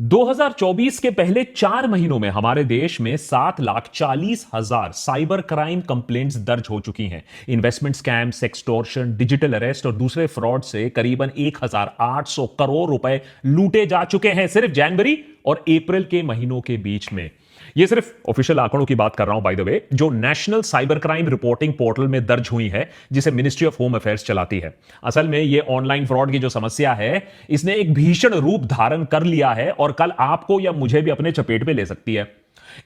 2024 के पहले 4 महीनों में हमारे देश में 7,40,000 साइबर क्राइम कंप्लेंट्स दर्ज हो चुकी हैं। Investment scam, sextortion, digital arrest और दूसरे फ्रॉड से करीबन 1,800 करोड़ रुपए लूटे जा चुके हैं सिर्फ जनवरी और अप्रैल के महीनों के बीच में। ये सिर्फ ऑफिशियल आंकड़ों की बात कर रहा हूं बाय द वे, जो national cyber crime reporting portal में दर्ज हुई है, जिसे मिनिस्ट्री ऑफ होम अफेयर्स चलाती है। असल में ये ऑनलाइन फ्रॉड की जो समस्या है, इसने एक भीषण रूप धारण कर लिया है और कल आपको या मुझे भी अपने चपेट में ले सकती है।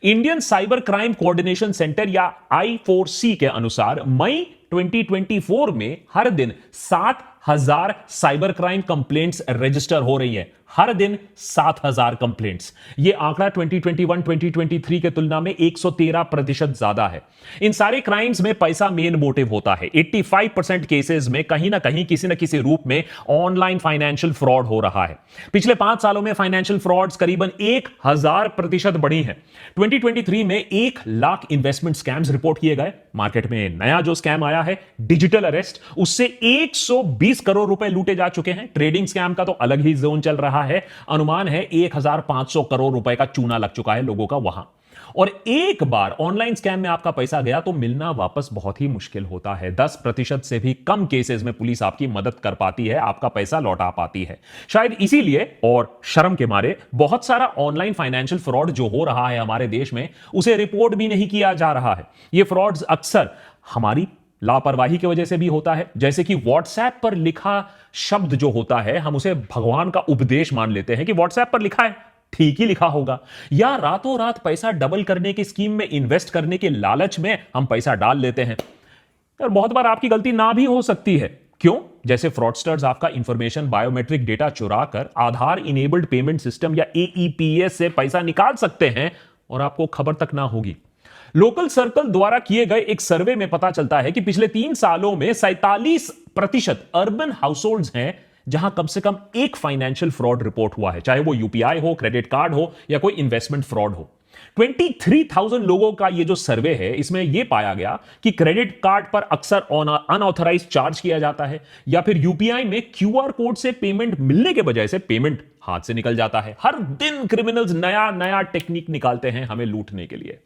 Indian cyber crime coordination centre या I4C के अनुसार मई 2024 में हर दिन 7,000 साइबर क्राइम कंप्लेंट्स रजिस्टर हो रही है। हर दिन 7,000 कंप्लेंट्स। यह आंकड़ा 2021-2023 के तुलना में 113% ज्यादा है। इन सारे क्राइम्स में पैसा मेन मोटिव होता है। 85% केसेस में कहीं ना कहीं किसी न किसी रूप में ऑनलाइन फाइनेंशियल फ्रॉड हो रहा है। पिछले 5 सालों में फाइनेंशियल फ्रॉड्स करीबन 1000% बढ़ी हैं। 2023 में 1 लाख इन्वेस्टमेंट स्कैम्स रिपोर्ट किए गए। मार्केट में नया जो स्कैम आया है डिजिटल अरेस्ट, उससे 120 करोड़ रुपए लूटे जा चुके हैं। ट्रेडिंग स्कैम का तो अलग ही जोन चल रहा है। अनुमान है 1,500 करोड़ रुपए का चूना लग चुका है लोगों का वहां। और एक बार ऑनलाइन स्कैम में आपका पैसा गया तो मिलना वापस बहुत ही मुश्किल होता है। 10% से भी कम केसेस में पुलिस आपकी मदद कर पाती है, आपका पैसा लौटा पाती है। शायद इसीलिए और शर्म के मारे बहुत सारा ऑनलाइन फाइनेंशियल फ्रॉड जो हो रहा है हमारे देश में, उसे रिपोर्ट भी नहीं किया जा रहा है। यह फ्रॉड्स अक्सर हमारी लापरवाही की वजह से भी होता है। जैसे कि व्हाट्सएप पर लिखा शब्द जो होता है, हम उसे भगवान का उपदेश मान लेते हैं कि व्हाट्सएप पर लिखा है, ठीक ही लिखा होगा। या रातों रात पैसा डबल करने की स्कीम में इन्वेस्ट करने के लालच में हम पैसा डाल लेते हैं। और बहुत बार आपकी गलती ना भी हो सकती है। क्यों? जैसे फ्रॉडस्टर्स आपका इंफॉर्मेशन, बायोमेट्रिक डेटा चुरा कर आधार इनेबल्ड पेमेंट सिस्टम या AEPS से पैसा निकाल सकते हैं और आपको खबर तक ना होगी। लोकल सर्कल द्वारा किए गए एक सर्वे में पता चलता है कि पिछले 3 सालों में 47% अर्बन हाउसहोल्ड्स हैं जहां कम से कम एक फाइनेंशियल फ्रॉड रिपोर्ट हुआ है, चाहे वो UPI हो, क्रेडिट कार्ड हो या कोई इन्वेस्टमेंट फ्रॉड हो। 23,000 लोगों का ये जो सर्वे है, इसमें यह पाया गया कि क्रेडिट कार्ड पर अक्सर अनऑथराइज्ड चार्ज किया जाता है या फिर UPI में QR कोड से पेमेंट मिलने के बजाय से पेमेंट हाथ से निकल जाता है। हर दिन क्रिमिनल्स नया नया टेक्निक निकालते हैं हमें लूटने के लिए।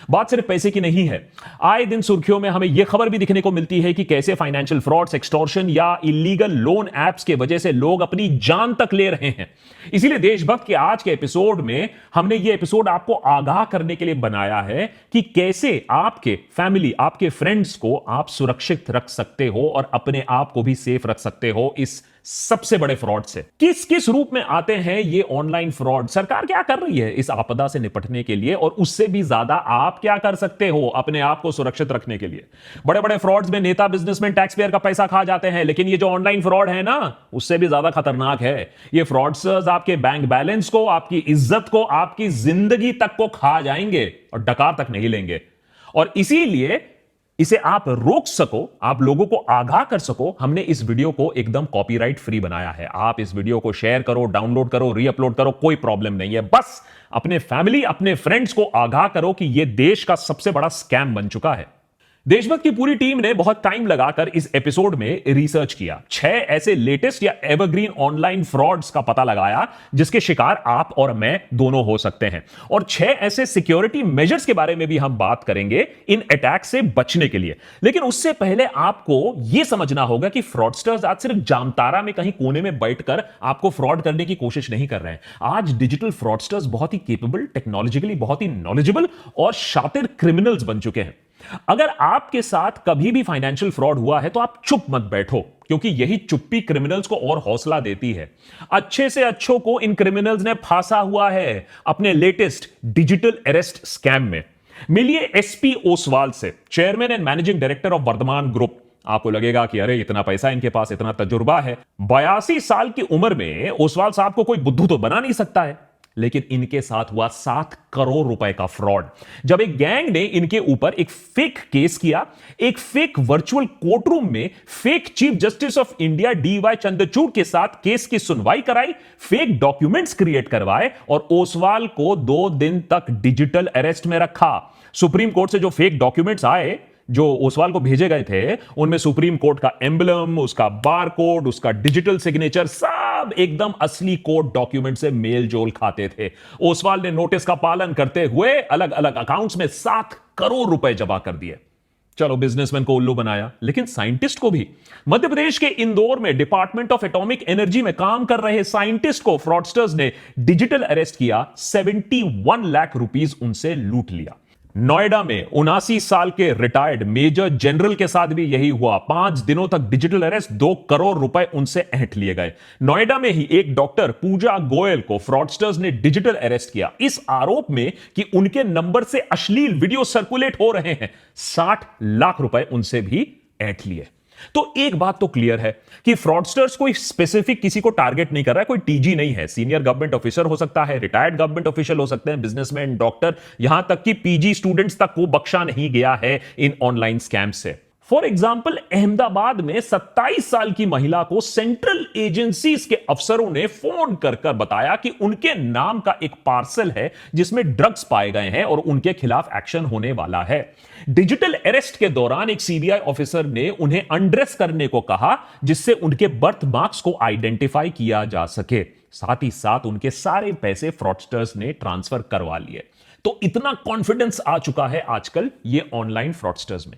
बात सिर्फ पैसे की नहीं है। आए दिन सुर्खियों में हमें यह खबर भी दिखने को मिलती है कि कैसे फाइनेंशियल फ्रॉड्स, एक्सटॉर्शन या इलीगल लोन एप्स के वजह से लोग अपनी जान तक ले रहे हैं। इसीलिए देशभक्त के आज के एपिसोड में हमने यह एपिसोड आपको आगाह करने के लिए बनाया है कि कैसे आपके फैमिली, आपके फ्रेंड्स को आप सुरक्षित रख सकते हो और अपने आप को भी सेफ रख सकते हो इस सबसे बड़े फ्रॉड से। किस किस रूप में आते हैं ये ऑनलाइन फ्रॉड? सरकार क्या कर रही है इस आपदा से निपटने के लिए? और उससे भी ज्यादा आप क्या कर सकते हो अपने आप को सुरक्षित रखने के लिए? बड़े बड़े फ्रॉड्स में नेता, बिजनेसमैन, टैक्स पेयर का पैसा खा जाते हैं, लेकिन ये जो ऑनलाइन फ्रॉड है ना, उससे भी ज्यादा खतरनाक है। ये फ्रॉडस्टर्स आपके बैंक बैलेंस को, आपकी इज्जत को, आपकी जिंदगी तक को खा जाएंगे और डकार तक नहीं लेंगे। और इसीलिए इसे आप रोक सको, आप लोगों को आगाह कर सको, हमने इस वीडियो को एकदम कॉपीराइट फ्री बनाया है। आप इस वीडियो को शेयर करो, डाउनलोड करो, रीअपलोड करो, कोई प्रॉब्लम नहीं है। बस अपने फैमिली, अपने फ्रेंड्स को आगाह करो कि यह देश का सबसे बड़ा स्कैम बन चुका है। देशभक्त की पूरी टीम ने बहुत टाइम लगाकर इस एपिसोड में रिसर्च किया। 6 ऐसे लेटेस्ट या एवरग्रीन ऑनलाइन फ्रॉड्स का पता लगाया जिसके शिकार आप और मैं दोनों हो सकते हैं, और 6 ऐसे सिक्योरिटी मेजर्स के बारे में भी हम बात करेंगे इन अटैक से बचने के लिए। लेकिन उससे पहले आपको यह समझना होगा कि फ्रॉडस्टर्स आज सिर्फ जामतारा में कहीं कोने में बैठकर आपको फ्रॉड करने की कोशिश नहीं कर रहे हैं। आज डिजिटल फ्रॉडस्टर्स बहुत ही केपेबल, टेक्नोलॉजिकली बहुत ही नॉलेजेबल और शातिर क्रिमिनल्स बन चुके हैं। अगर आपके साथ कभी भी फाइनेंशियल फ्रॉड हुआ है तो आप चुप मत बैठो, क्योंकि यही चुप्पी क्रिमिनल्स को और हौसला देती है। अच्छे से अच्छों को इन क्रिमिनल्स ने फांसा हुआ है अपने लेटेस्ट डिजिटल अरेस्ट स्कैम में। मिलिए SP ओसवाल से, chairman and managing director of Vardhman group. आपको लगेगा कि अरे इतना पैसा इनके पास, इतना तजुर्बा है। 82 साल की उम्र में ओसवाल साहब को कोई बुद्धू तो बना नहीं सकता है, लेकिन इनके साथ हुआ 7 करोड़ रुपए का फ्रॉड। जब एक गैंग ने इनके ऊपर एक फेक केस किया, एक फेक वर्चुअल कोर्ट रूम में fake chief justice of India DY Chandrachud के साथ केस की सुनवाई कराई, फेक डॉक्यूमेंट्स क्रिएट करवाए और ओसवाल को 2 दिन तक डिजिटल अरेस्ट में रखा। सुप्रीम कोर्ट से जो फेक डॉक्यूमेंट्स आए, जो ओसवाल को भेजे गए थे, उनमें सुप्रीम कोर्ट का एम्बलम, उसका बार कोड, उसका डिजिटल सिग्नेचर, सब सब एकदम असली कोर्ट डॉक्यूमेंट से मेल जोल खाते थे। ओसवाल ने नोटिस का पालन करते हुए अलग अलग अकाउंट्स में 7 करोड़ रुपए जमा कर दिए। चलो, बिजनेसमैन को उल्लू बनाया, लेकिन साइंटिस्ट को भी। मध्य प्रदेश के इंदौर में डिपार्टमेंट ऑफ एटॉमिक एनर्जी में काम कर रहे साइंटिस्ट को फ्रॉडस्टर्स ने डिजिटल अरेस्ट किया, 71 लाख रुपीस उनसे लूट लिया। नोएडा में 79 साल के रिटायर्ड मेजर जनरल के साथ भी यही हुआ। 5 दिनों तक डिजिटल अरेस्ट, 2 करोड़ रुपए उनसे ऐंठ लिए गए। नोएडा में ही एक डॉक्टर पूजा गोयल को फ्रॉडस्टर्स ने डिजिटल अरेस्ट किया, इस आरोप में कि उनके नंबर से अश्लील वीडियो सर्कुलेट हो रहे हैं। 60 लाख रुपए उनसे भी ऐंठ लिए। तो एक बात तो क्लियर है कि फ्रॉडस्टर्स कोई स्पेसिफिक किसी को टारगेट नहीं कर रहा है, कोई टीजी नहीं है। सीनियर गवर्नमेंट ऑफिसर हो सकता है, रिटायर्ड गवर्नमेंट ऑफिशियल हो सकते हैं, बिजनेसमैन, डॉक्टर, यहां तक कि पीजी स्टूडेंट्स तक को बख्शा नहीं गया है इन ऑनलाइन स्कैम से। फॉर एग्जाम्पल, अहमदाबाद में 27 साल की महिला को सेंट्रल एजेंसीज के अफसरों ने फोन कर कर बताया कि उनके नाम का एक पार्सल है जिसमें ड्रग्स पाए गए हैं और उनके खिलाफ एक्शन होने वाला है। डिजिटल अरेस्ट के दौरान एक सीबीआई ऑफिसर ने उन्हें अनड्रेस करने को कहा, जिससे उनके बर्थ मार्क्स को आइडेंटिफाई किया जा सके। साथ ही साथ उनके सारे पैसे फ्रॉडस्टर्स ने ट्रांसफर करवा लिए। तो इतना कॉन्फिडेंस आ चुका है आजकल ये ऑनलाइन फ्रॉडस्टर्स में।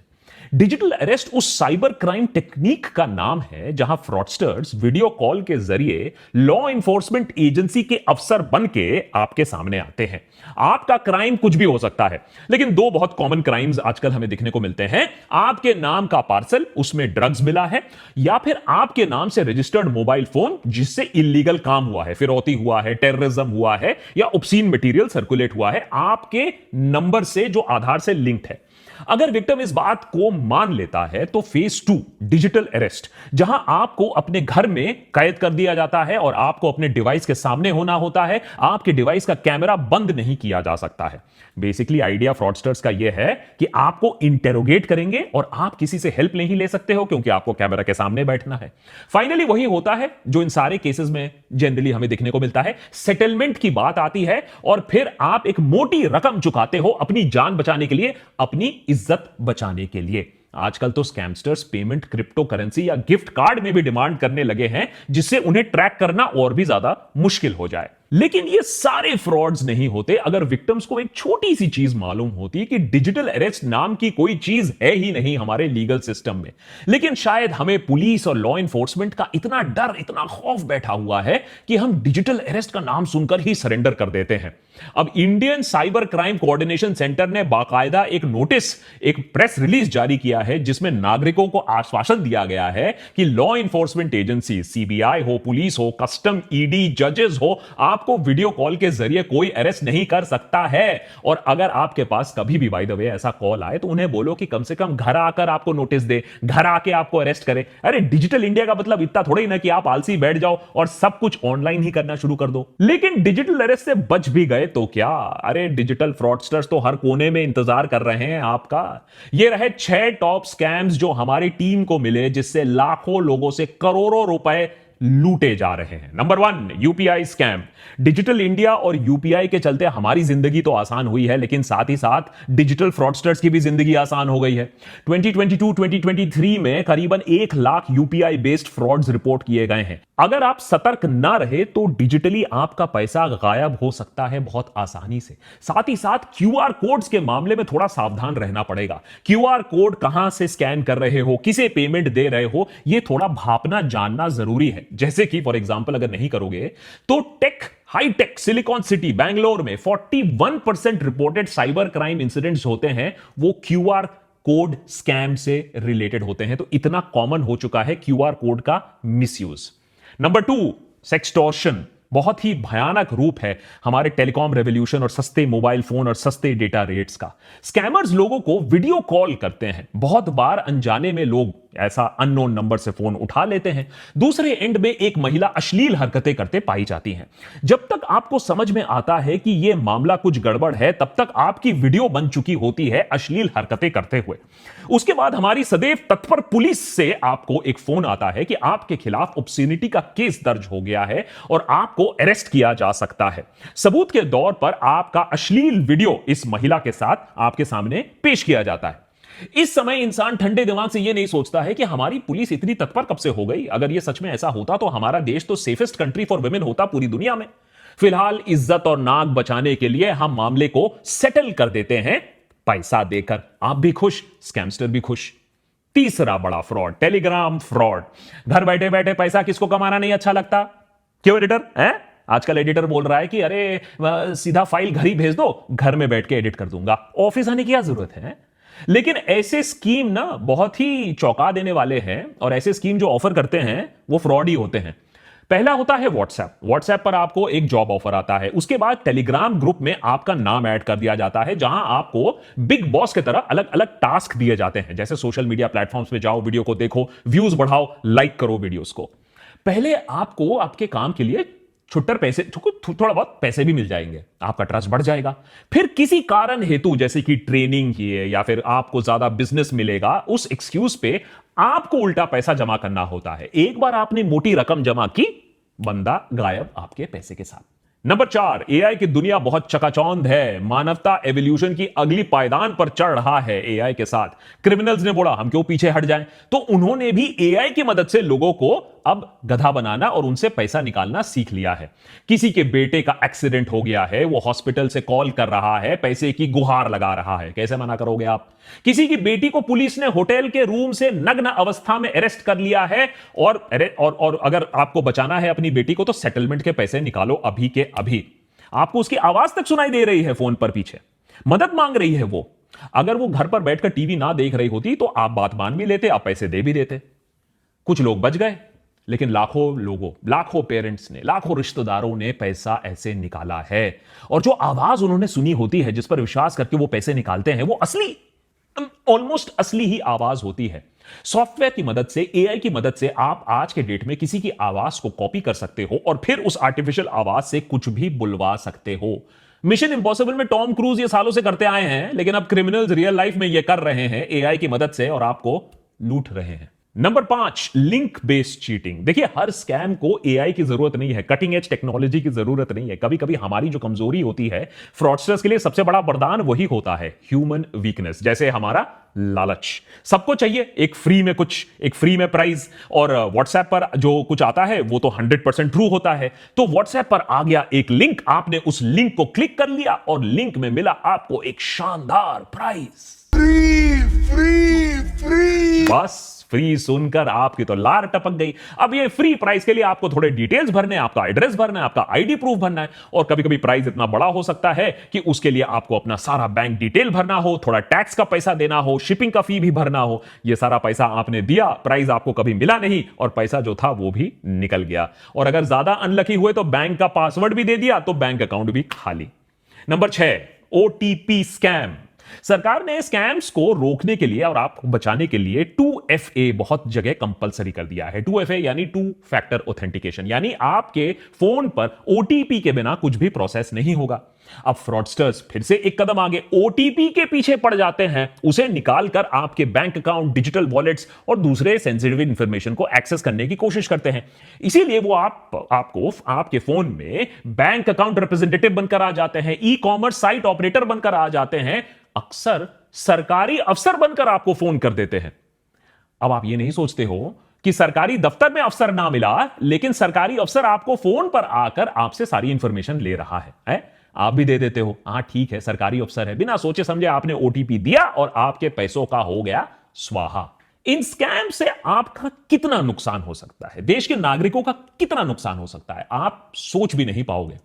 डिजिटल अरेस्ट उस साइबर क्राइम टेक्निक का नाम है जहां फ्रॉडस्टर्स वीडियो कॉल के जरिए लॉ इन्फोर्समेंट एजेंसी के अफसर बन के आपके सामने आते हैं। आपका क्राइम कुछ भी हो सकता है, लेकिन 2 बहुत कॉमन क्राइम्स आजकल हमें दिखने को मिलते हैं। आपके नाम का पार्सल, उसमें ड्रग्स मिला है, या फिर आपके नाम से रजिस्टर्ड मोबाइल फोन जिससे इलीगल काम हुआ है, फिरौती हुआ है, टेररिज्म हुआ है, या ऑब्सीन मटेरियल सर्कुलेट हुआ है आपके नंबर से जो आधार से लिंक्ड है। अगर विक्टिम इस बात को मान लेता है तो फेज 2 डिजिटल अरेस्ट, जहां आपको अपने घर में कैद कर दिया जाता है और आपको अपने डिवाइस के सामने होना होता है। आपके डिवाइस का कैमरा बंद नहीं किया जा सकता है। बेसिकली आइडिया फ्रॉडस्टर्स का यह है कि आपको इंटेरोगेट करेंगे और आप किसी से हेल्प नहीं ले सकते हो क्योंकि आपको कैमरा के सामने बैठना है। फाइनली वही होता है जो इन सारे केसेस में जनरली हमें देखने को मिलता है। सेटलमेंट की बात आती है और फिर आप एक मोटी रकम चुकाते हो अपनी जान बचाने के लिए, अपनी इज्जत बचाने के लिए। आजकल तो स्कैमस्टर्स पेमेंट क्रिप्टो करेंसी या गिफ्ट कार्ड में भी डिमांड करने लगे हैं, जिससे उन्हें ट्रैक करना और भी ज्यादा मुश्किल हो जाए। लेकिन ये सारे फ्रॉड्स नहीं होते अगर विक्टिम्स को एक छोटी सी चीज मालूम होती कि डिजिटल अरेस्ट नाम की कोई चीज है ही नहीं हमारे लीगल सिस्टम में। लेकिन शायद हमें पुलिस और लॉ इन्फोर्समेंट का इतना डर, इतना खौफ बैठा हुआ है कि हम डिजिटल अरेस्ट का नाम सुनकर ही सरेंडर कर देते हैं। अब Indian cyber crime coordination centre ने बाकायदा एक नोटिस, एक प्रेस रिलीज जारी किया है जिसमें नागरिकों को आश्वासन दिया गया है कि लॉ इन्फोर्समेंट एजेंसी, सीबीआई हो, पुलिस हो, कस्टम, ईडी, जजेस हो, आपको वीडियो कॉल के जरिए कोई अरेस्ट नहीं कर सकता है। और अगर आपके पास कभी भी बाय द वे ऐसा कॉल आए तो उन्हें बोलो कि कम से कम घर आकर आपको नोटिस दे, घर आके आपको अरेस्ट करे। अरे डिजिटल इंडिया का मतलब इतना थोड़ा ही ना कि आप आलसी बैठ जाओ और सब कुछ ऑनलाइन ही करना शुरू कर दो। लेकिन डिजिटल अरेस्ट से बच भी गए तो क्या? अरे डिजिटल फ्रॉडस्टर्स तो हर कोने में इंतजार कर रहे हैं आपका। ये रहे 6 टॉप स्कैम्स जो हमारी टीम को मिले, जिससे लाखों लोगों से करोड़ों रुपए लूटे जा रहे हैं। Number 1, UPI scam. Digital India और यूपीआई के चलते हमारी जिंदगी तो आसान हुई है, लेकिन साथ ही साथ डिजिटल फ्रॉडस्टर्स की भी जिंदगी आसान हो गई है। 2022-2023 में करीबन 1 lakh UPI based frauds report किए गए हैं। अगर आप सतर्क ना रहे तो डिजिटली आपका पैसा गायब हो सकता है बहुत आसानी से। साथ ही साथ क्यूआर कोड्स के मामले में थोड़ा सावधान रहना पड़ेगा। क्यूआर कोड कहां से स्कैन कर रहे हो, किसे पेमेंट दे रहे हो, यह थोड़ा भापना जानना जरूरी है। जैसे कि फॉर एग्जांपल अगर नहीं करोगे तो हाईटेक सिलिकॉन सिटी बैंगलोर में 41% रिपोर्टेड साइबर क्राइम इंसिडेंट्स होते हैं, वो क्यूआर कोड स्कैम से रिलेटेड होते हैं। तो इतना कॉमन हो चुका है क्यूआर कोड का मिसयूज। Number 2, sextortion. बहुत ही भयानक रूप है हमारे टेलीकॉम रेवोल्यूशन और सस्ते मोबाइल फोन और सस्ते डेटा रेट्स का। स्कैमर्स लोगों को वीडियो कॉल करते हैं। बहुत बार अनजाने में लोग ऐसा अननोन नंबर से फोन उठा लेते हैं। दूसरे एंड में एक महिला अश्लील हरकतें करते पाई जाती हैं। जब तक आपको समझ में आता है कि यह मामला कुछ गड़बड़ है, तब तक आपकी वीडियो बन चुकी होती है अश्लील हरकतें करते हुए। उसके बाद हमारी सदैव तत्पर पुलिस से आपको एक फोन आता है कि आपके खिलाफ ऑब्स्सीनिटी का केस दर्ज हो गया है और आपको अरेस्ट किया जा सकता है। सबूत के दौर पर आपका अश्लील वीडियो इस महिला के साथ आपके सामने पेश किया जाता है। इस समय इंसान ठंडे दिमाग से यह नहीं सोचता है कि हमारी पुलिस इतनी तत्पर कब से हो गई। अगर यह सच में ऐसा होता तो हमारा देश तो सेफेस्ट कंट्री फॉर वुमेन होता पूरी दुनिया में। फिलहाल इज्जत और नाक बचाने के लिए हम मामले को सेटल कर देते हैं पैसा देकर। आप भी खुश, स्कैमस्टर भी खुश। तीसरा बड़ा फ्रॉड, टेलीग्राम फ्रॉड। घर बैठे बैठे पैसा किसको कमाना नहीं अच्छा लगता? क्यों एडिटर है? आजकल एडिटर बोल रहा है कि अरे सीधा फाइल घर ही भेज दो, घर में बैठ के एडिट कर दूंगा, ऑफिस आने की क्या जरूरत है? लेकिन ऐसे स्कीम ना बहुत ही चौंका देने वाले हैं, और ऐसे स्कीम जो ऑफर करते हैं वो फ्रॉड ही होते हैं। पहला होता है व्हाट्सएप पर आपको एक जॉब ऑफर आता है। उसके बाद टेलीग्राम ग्रुप में आपका नाम ऐड कर दिया जाता है, जहां आपको बिग बॉस की तरह अलग अलग टास्क दिए जाते हैं, जैसे सोशल मीडिया प्लेटफॉर्म्स पे जाओ, वीडियो को देखो, व्यूज बढ़ाओ, लाइक करो वीडियोस को। पहले आपको आपके काम के लिए छुट्टर पैसे, थोड़ा बहुत पैसे भी मिल जाएंगे, आपका ट्रस्ट बढ़ जाएगा। फिर किसी कारण हेतु, जैसे कि ट्रेनिंग की है या फिर आपको ज्यादा बिजनेस मिलेगा, उस एक्सक्यूज पे आपको उल्टा पैसा जमा करना होता है। एक बार आपने मोटी रकम जमा की, बंदा गायब आपके पैसे के साथ। नंबर 4, एआई की दुनिया बहुत चकाचौंध है। मानवता एवोल्यूशन की अगली पायदान पर चढ़ रहा है एआई के साथ। क्रिमिनल्स ने बोला हम क्यों पीछे हट जाएं, तो उन्होंने भी एआई की मदद से लोगों को अब गधा बनाना और उनसे पैसा निकालना सीख लिया है। किसी के बेटे का एक्सीडेंट हो गया है, वो हॉस्पिटल से कॉल कर रहा है, पैसे की गुहार लगा रहा है, कैसे मना करोगे आप? किसी की बेटी को पुलिस ने होटल के रूम से नग्न अवस्था में अरेस्ट कर लिया है, और अगर आपको बचाना है अपनी बेटी को तो सेटलमेंट के पैसे निकालो अभी के अभी। आपको उसकी आवाज तक सुनाई दे रही है फोन पर, पीछे मदद मांग रही है वो। अगर वो घर पर बैठकर टीवी ना देख रही होती तो आप बात मान भी लेते, आप पैसे दे भी देते। कुछ लोग बच गए, लेकिन लाखों पेरेंट्स ने, लाखों रिश्तेदारों ने पैसा ऐसे निकाला है। और जो आवाज उन्होंने सुनी होती है, जिस पर विश्वास करके वो पैसे निकालते हैं, वो असली, ऑलमोस्ट असली ही आवाज होती है। सॉफ्टवेयर की मदद से, एआई की मदद से आप आज के डेट में किसी की आवाज को कॉपी कर सकते हो और फिर उस आर्टिफिशियल आवाज से कुछ भी बुलवा सकते हो। मिशन इंपॉसिबल में टॉम क्रूज ये सालों से करते आए हैं, लेकिन अब क्रिमिनल्स रियल लाइफ में ये कर रहे हैं एआई की मदद से, और आपको लूट रहे हैं। Number 5, link based cheating. देखिए, हर स्कैम को एआई की जरूरत नहीं है, कटिंग एज टेक्नोलॉजी की जरूरत नहीं है। कभी कभी हमारी जो कमजोरी होती है, फ्रॉडस्टर्स के लिए सबसे बड़ा वरदान वही होता है, ह्यूमन वीकनेस। जैसे हमारा लालच। सबको चाहिए एक फ्री में प्राइज, और व्हाट्सएप पर जो कुछ आता है वो तो 100% ट्रू होता है। तो व्हाट्सएप पर आ गया एक लिंक, आपने उस लिंक को क्लिक कर लिया और लिंक में मिला आपको एक शानदार प्राइज। फ्री। बस फ्री सुनकर आपकी तो लार टपक गई। अब ये फ्री प्राइस के लिए आपको थोड़े डिटेल्स भरने, आपका एड्रेस भरना है, आपका आईडी प्रूफ भरना है, और कभी कभी प्राइस इतना बड़ा हो सकता है कि उसके लिए आपको अपना सारा बैंक डिटेल भरना हो, थोड़ा टैक्स का पैसा देना हो, शिपिंग का फी भी भरना हो। ये सारा पैसा आपने दिया, प्राइस आपको कभी मिला नहीं, और पैसा जो था वो भी निकल गया। और अगर ज्यादा अनलकी हुए तो बैंक का पासवर्ड भी दे दिया तो बैंक अकाउंट भी खाली। Number 6, OTP scam. सरकार ने स्कैम्स को रोकने के लिए और आपको बचाने के लिए 2FA बहुत जगह कंपलसरी कर दिया है। 2FA यानी 2 फैक्टर ऑथेंटिकेशन, यानी आपके फोन पर ओटीपी के बिना कुछ भी प्रोसेस नहीं होगा। अब फ्रॉडस्टर्स फिर से एक कदम आगे, ओटीपी के पीछे पड़ जाते हैं, उसे निकालकर आपके बैंक अकाउंट, डिजिटल वॉलेट्स और दूसरे सेंसिटिव इंफॉर्मेशन को एक्सेस करने की कोशिश करते हैं। इसीलिए वो आपको आपके फोन में बैंक अकाउंट रिप्रेजेंटेटिव बनकर आ जाते हैं, ई कॉमर्स साइट ऑपरेटर बनकर आ जाते हैं, अक्सर सरकारी अफसर बनकर आपको फोन कर देते हैं। अब आप ये नहीं सोचते हो कि सरकारी दफ्तर में अफसर ना मिला, लेकिन सरकारी अफसर आपको फोन पर आकर आपसे सारी इंफॉर्मेशन ले रहा है? आप भी दे देते हो, हाँ ठीक है सरकारी अफसर है, बिना सोचे समझे आपने ओटीपी दिया और आपके पैसों का हो गया स्वाहा। इन स्कैम से आपका कितना नुकसान हो सकता है, देश के नागरिकों का कितना नुकसान हो सकता है, आप सोच भी नहीं पाओगे।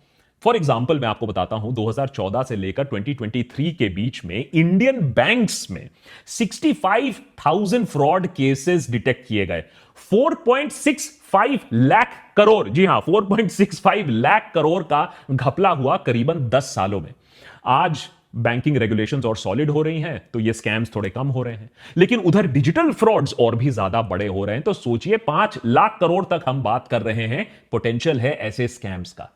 फॉर एग्जाम्पल मैं आपको बताता हूं, 2014 से लेकर 2023 के बीच में इंडियन बैंक्स में 65,000 फ्रॉड केसेस डिटेक्ट किए गए। 4.65 लाख करोड़, जी हां 4.65 लाख करोड़ का घपला हुआ करीबन 10 सालों में। आज बैंकिंग रेगुलेशंस और सॉलिड हो रही हैं तो ये स्कैम्स थोड़े कम हो रहे हैं, लेकिन उधर डिजिटल फ्रॉड्स और भी ज्यादा बड़े हो रहे हैं। तो सोचिए 5 लाख करोड़ तक हम बात कर रहे हैं, पोटेंशियल है ऐसे स्कैम्स का।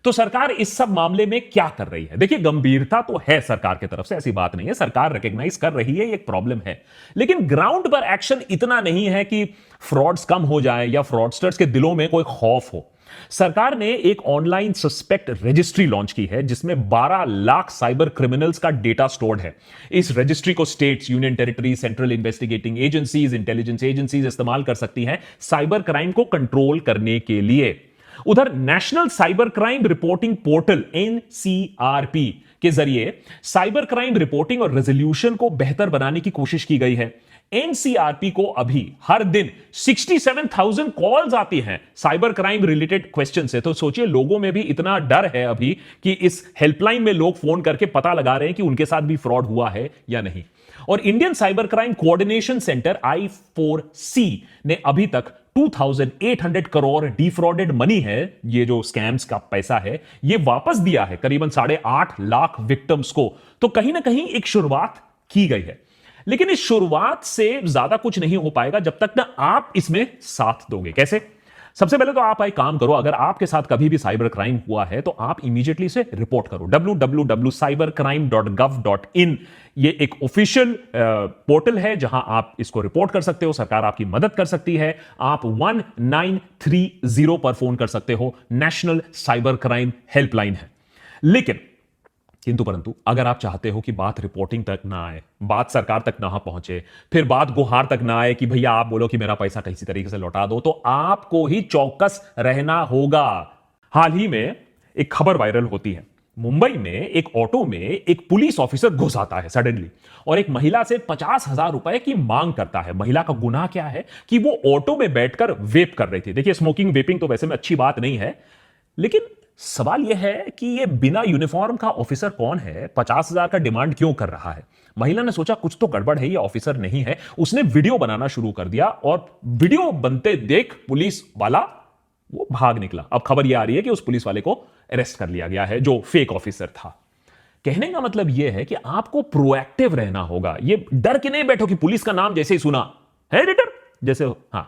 तो सरकार इस सब मामले में क्या कर रही है? देखिए, गंभीरता तो है सरकार की तरफ से, ऐसी बात नहीं है, सरकार रिकॉग्नाइज कर रही है एक प्रॉब्लम है, लेकिन ग्राउंड पर एक्शन इतना नहीं है कि फ्रॉड्स कम हो जाए या फ्रॉडस्टर्स के दिलों में कोई खौफ हो। सरकार ने एक ऑनलाइन सस्पेक्ट रजिस्ट्री लॉन्च की है जिसमें 12 लाख साइबर क्रिमिनल्स का डेटा स्टोर्ड है। इस रजिस्ट्री को states, union territory, central investigating agencies, intelligence agencies इस्तेमाल कर सकती हैं साइबर क्राइम को कंट्रोल करने के लिए। उधर national cyber crime reporting portal NCRP के जरिए साइबर क्राइम रिपोर्टिंग और रेजोल्यूशन को बेहतर बनाने की कोशिश की गई है। एनसीआरपी को अभी हर दिन 67,000 कॉल्स आती हैं साइबर क्राइम रिलेटेड क्वेश्चन से। तो सोचिए, लोगों में भी इतना डर है अभी कि इस हेल्पलाइन में लोग फोन करके पता लगा रहे हैं कि उनके साथ भी फ्रॉड हुआ है या नहीं। और Indian cyber crime coordination centre I4C ने अभी तक 2,800 करोड़ डिफ्रॉडेड मनी है, ये जो स्कैम्स का पैसा है, ये वापस दिया है करीबन 8.5 लाख विक्टिम्स को। तो कहीं ना कहीं एक शुरुआत की गई है, लेकिन इस शुरुआत से ज्यादा कुछ नहीं हो पाएगा जब तक ना आप इसमें साथ दोगे। कैसे? सबसे पहले तो आप एक काम करो, अगर आपके साथ कभी भी साइबर क्राइम हुआ है तो आप इमीडिएटली इसे रिपोर्ट करो। www.cybercrime.gov.in ये एक ऑफिशियल पोर्टल है जहां आप इसको रिपोर्ट कर सकते हो। सरकार आपकी मदद कर सकती है। आप 1930 पर फोन कर सकते हो, नेशनल साइबर क्राइम हेल्पलाइन है। लेकिन किंतु परंतु अगर आप चाहते हो कि बात रिपोर्टिंग तक ना आए, बात सरकार तक ना पहुंचे, फिर बात गुहार तक ना आए कि भैया आप बोलो कि मेरा पैसा किसी तरीके से लौटा दो, तो आपको ही चौकस रहना होगा। हाल ही में एक खबर वायरल होती है। मुंबई में एक ऑटो में एक पुलिस ऑफिसर घुस आता है सडनली और एक महिला से 50,000 रुपए की मांग करता है। महिला का गुनाह क्या है कि वो ऑटो में बैठकर वेप कर रही थी। देखिए, स्मोकिंग वेपिंग तो वैसे में अच्छी बात नहीं है, लेकिन सवाल यह है कि यह बिना यूनिफॉर्म का ऑफिसर कौन है, 50,000 का डिमांड क्यों कर रहा है। महिला ने सोचा कुछ तो गड़बड़ है, ये ऑफिसर नहीं है। उसने वीडियो बनाना शुरू कर दिया और वीडियो बनते देख पुलिस वाला वो भाग निकला। अब खबर यह आ रही है कि उस पुलिस वाले को अरेस्ट कर लिया गया है जो फेक ऑफिसर था। कहने का मतलब यह है कि आपको प्रोएक्टिव रहना होगा। ये डर के नहीं बैठो कि पुलिस का नाम जैसे ही सुना है एडिटर जैसे, हां,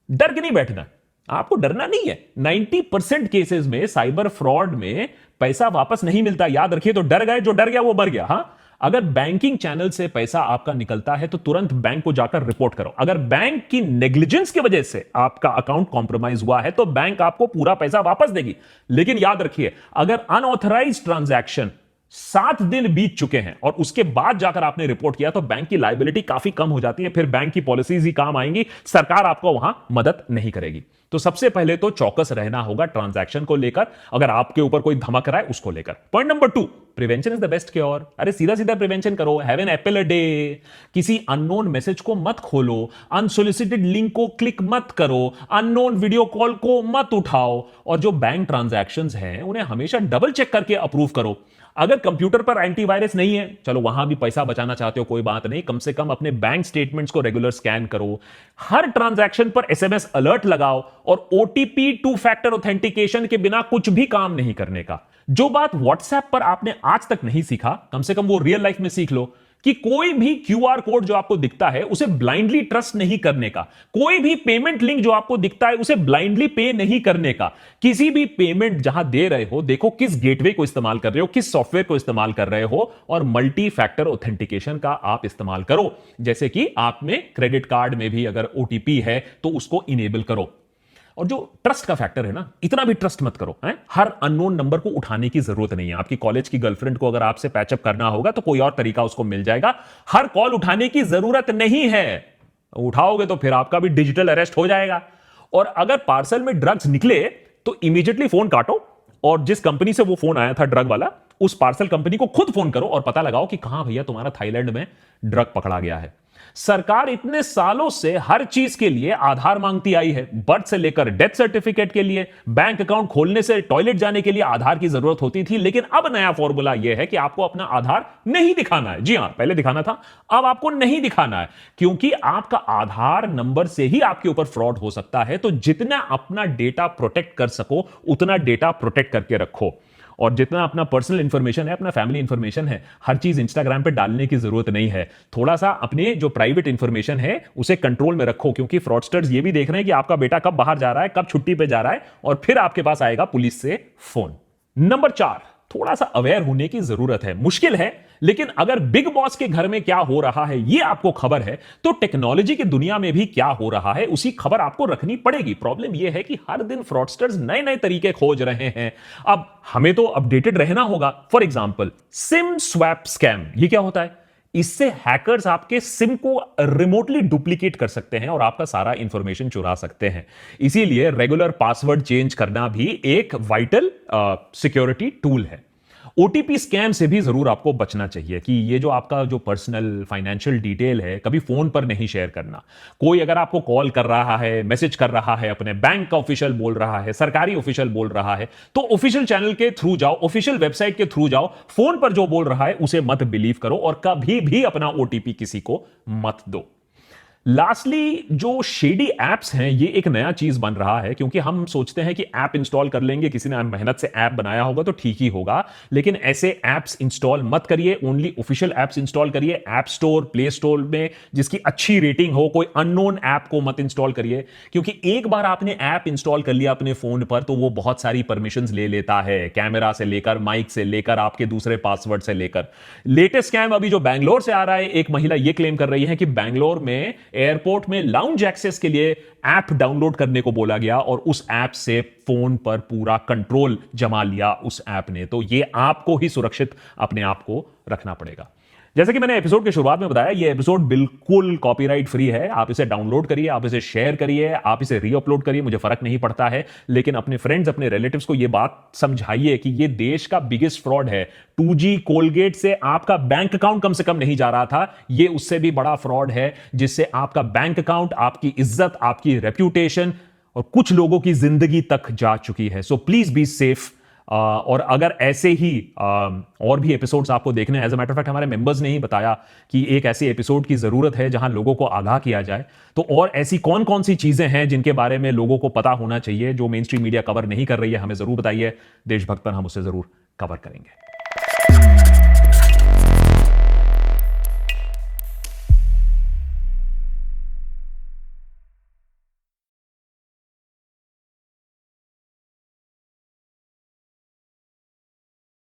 डर के नहीं बैठना, आपको डरना नहीं है। 90% केसेस में साइबर फ्रॉड में पैसा वापस नहीं मिलता, याद रखिए। तो डर गए, जो डर गया वो मर गया। हां, अगर बैंकिंग चैनल से पैसा आपका निकलता है तो तुरंत बैंक को जाकर रिपोर्ट करो। अगर बैंक की नेग्लिजेंस की वजह से आपका अकाउंट कॉम्प्रोमाइज हुआ है तो बैंक आपको पूरा पैसा वापस देगी। लेकिन याद रखिए, अगर अनऑथराइज्ड ट्रांजैक्शन 7 दिन बीत चुके हैं और उसके बाद जाकर आपने रिपोर्ट किया तो बैंक की लायबिलिटी काफी कम हो जाती है। फिर बैंक की पॉलिसीज ही काम आएंगी, सरकार आपको वहां मदद नहीं करेगी। तो सबसे पहले तो चौकस रहना होगा ट्रांजैक्शन को लेकर, अगर आपके ऊपर कोई धमक रहा है उसको लेकर। Point number 2, prevention is the best cure. अरे सीधा सीधा प्रिवेंशन करो। Have an apple a day. किसी अननोन मैसेज को मत खोलो, अनसोलिसिटेड लिंक को क्लिक मत करो, अननोन वीडियो कॉल को मत उठाओ, और जो बैंक ट्रांजैक्शंस हैं उन्हें हमेशा डबल चेक करके अप्रूव करो। अगर कंप्यूटर पर एंटीवायरस नहीं है, चलो वहां भी पैसा बचाना चाहते हो कोई बात नहीं, कम से कम अपने बैंक स्टेटमेंट्स को रेगुलर स्कैन करो। हर ट्रांजैक्शन पर एसएमएस अलर्ट लगाओ और ओटीपी 2 फैक्टर ऑथेंटिकेशन के बिना कुछ भी काम नहीं करने का। जो बात व्हाट्सएप पर आपने आज तक नहीं सीखा, कम से कम वो रियल लाइफ में सीख लो कि कोई भी क्यूआर कोड जो आपको दिखता है उसे ब्लाइंडली ट्रस्ट नहीं करने का। कोई भी पेमेंट लिंक जो आपको दिखता है उसे ब्लाइंडली पे नहीं करने का। किसी भी पेमेंट जहां दे रहे हो, देखो किस गेटवे को इस्तेमाल कर रहे हो, किस सॉफ्टवेयर को इस्तेमाल कर रहे हो, और मल्टी फैक्टर ऑथेंटिकेशन का आप इस्तेमाल करो। जैसे कि आप में क्रेडिट कार्ड में भी अगर ओटीपी है तो उसको इनेबल करो। और जो ट्रस्ट का फैक्टर है ना, इतना भी ट्रस्ट मत करो। हर अननोन नंबर को उठाने की जरूरत नहीं है। आपकी कॉलेज की गर्लफ्रेंड को अगर आपसे पैचअप करना होगा तो कोई और तरीका उसको मिल जाएगा। हर कॉल उठाने की जरूरत नहीं है। उठाओगे तो फिर आपका भी डिजिटल अरेस्ट हो जाएगा। और अगर पार्सल में ड्रग्स निकले तो इमीडिएटली फोन काटो और जिस कंपनी से वो फोन आया था ड्रग वाला, उस पार्सल कंपनी को खुद फोन करो और पता लगाओ कि कहां भैया तुम्हारा थाईलैंड में ड्रग पकड़ा गया है। सरकार इतने सालों से हर चीज के लिए आधार मांगती आई है। बर्थ से लेकर डेथ सर्टिफिकेट के लिए, बैंक अकाउंट खोलने से टॉयलेट जाने के लिए आधार की जरूरत होती थी। लेकिन अब नया फॉर्मूला यह है कि आपको अपना आधार नहीं दिखाना है। जी हां, पहले दिखाना था, अब आपको नहीं दिखाना है, क्योंकि आपका आधार नंबर से ही आपके ऊपर फ्रॉड हो सकता है। तो जितना अपना डेटा प्रोटेक्ट कर सको उतना डेटा प्रोटेक्ट करके रखो। और जितना अपना पर्सनल इंफॉर्मेशन है, अपना फैमिली इंफॉर्मेशन है, हर चीज इंस्टाग्राम पे डालने की जरूरत नहीं है। थोड़ा सा अपने जो प्राइवेट इंफॉर्मेशन है उसे कंट्रोल में रखो, क्योंकि फ्रॉडस्टर्स ये भी देख रहे हैं कि आपका बेटा कब बाहर जा रहा है, कब छुट्टी पे जा रहा है, और फिर आपके पास आएगा पुलिस से फोन। नंबर 4, थोड़ा सा अवेयर होने की जरूरत है। मुश्किल है, लेकिन अगर बिग बॉस के घर में क्या हो रहा है ये आपको खबर है, तो टेक्नोलॉजी की दुनिया में भी क्या हो रहा है उसी खबर आपको रखनी पड़ेगी। प्रॉब्लम यह है कि हर दिन फ्रॉडस्टर्स नए नए तरीके खोज रहे हैं। अब हमें तो अपडेटेड रहना होगा। For example, SIM swap scam, ये क्या होता है? इससे हैकर्स आपके सिम को रिमोटली डुप्लीकेट कर सकते हैं और आपका सारा इंफॉर्मेशन चुरा सकते हैं। इसीलिए रेगुलर पासवर्ड चेंज करना भी एक वाइटल सिक्योरिटी टूल है। ओटीपी स्कैम से भी जरूर आपको बचना चाहिए कि ये जो आपका जो पर्सनल फाइनेंशियल डिटेल है कभी फोन पर नहीं शेयर करना। कोई अगर आपको कॉल कर रहा है, मैसेज कर रहा है, अपने बैंक का ऑफिशियल बोल रहा है, सरकारी ऑफिशियल बोल रहा है, तो ऑफिशियल चैनल के थ्रू जाओ, ऑफिशियल वेबसाइट के थ्रू जाओ। फोन पर जो बोल रहा है उसे मत बिलीव करो और कभी भी अपना ओटीपी किसी को मत दो। लास्टली, जो शेडी एप्स हैं ये एक नया चीज बन रहा है, क्योंकि हम सोचते हैं कि ऐप इंस्टॉल कर लेंगे, किसी ने मेहनत से ऐप बनाया होगा तो ठीक ही होगा, लेकिन ऐसे ऐप्स इंस्टॉल मत करिए। ओनली ऑफिशियल ऐप्स इंस्टॉल करिए। ऐप स्टोर, प्ले स्टोर में जिसकी अच्छी रेटिंग हो, कोई अननोन ऐप को मत इंस्टॉल करिए, क्योंकि एक बार आपने ऐप इंस्टॉल कर लिया अपने फोन पर तो वो बहुत सारी परमिशंस ले लेता है, कैमरा से लेकर, माइक से लेकर, आपके दूसरे पासवर्ड से लेकर। लेटेस्ट स्कैम अभी जो बैंगलोर से आ रहा है, एक महिला ये क्लेम कर रही है कि बैंगलोर में एयरपोर्ट में लाउंज एक्सेस के लिए ऐप डाउनलोड करने को बोला गया और उस ऐप से फोन पर पूरा कंट्रोल जमा लिया उस ऐप ने। तो ये आपको ही सुरक्षित अपने आप को रखना पड़ेगा। जैसे कि मैंने एपिसोड की शुरुआत में बताया, ये एपिसोड बिल्कुल कॉपीराइट फ्री है। आप इसे डाउनलोड करिए, आप इसे शेयर करिए, आप इसे रीअपलोड करिए, मुझे फर्क नहीं पड़ता है, लेकिन अपने फ्रेंड्स, अपने रिलेटिव्स को यह बात समझाइए कि यह देश का बिगेस्ट फ्रॉड है। 2G कोलगेट से आपका बैंक अकाउंट कम से कम नहीं जा रहा था, यह उससे भी बड़ा फ्रॉड है, जिससे आपका बैंक अकाउंट, आपकी इज्जत, आपकी रेप्यूटेशन और कुछ लोगों की जिंदगी तक जा चुकी है। So please be safe. और अगर ऐसे ही और भी एपिसोड्स आपको देखने हैं, as a matter of fact हमारे मेंबर्स ने ही बताया कि एक ऐसे एपिसोड की जरूरत है जहां लोगों को आगाह किया जाए, तो और ऐसी कौन कौन सी चीजें हैं जिनके बारे में लोगों को पता होना चाहिए जो मेन स्ट्रीम मीडिया कवर नहीं कर रही है, हमें जरूर बताइए। देशभक्त पर हम उसे जरूर कवर करेंगे।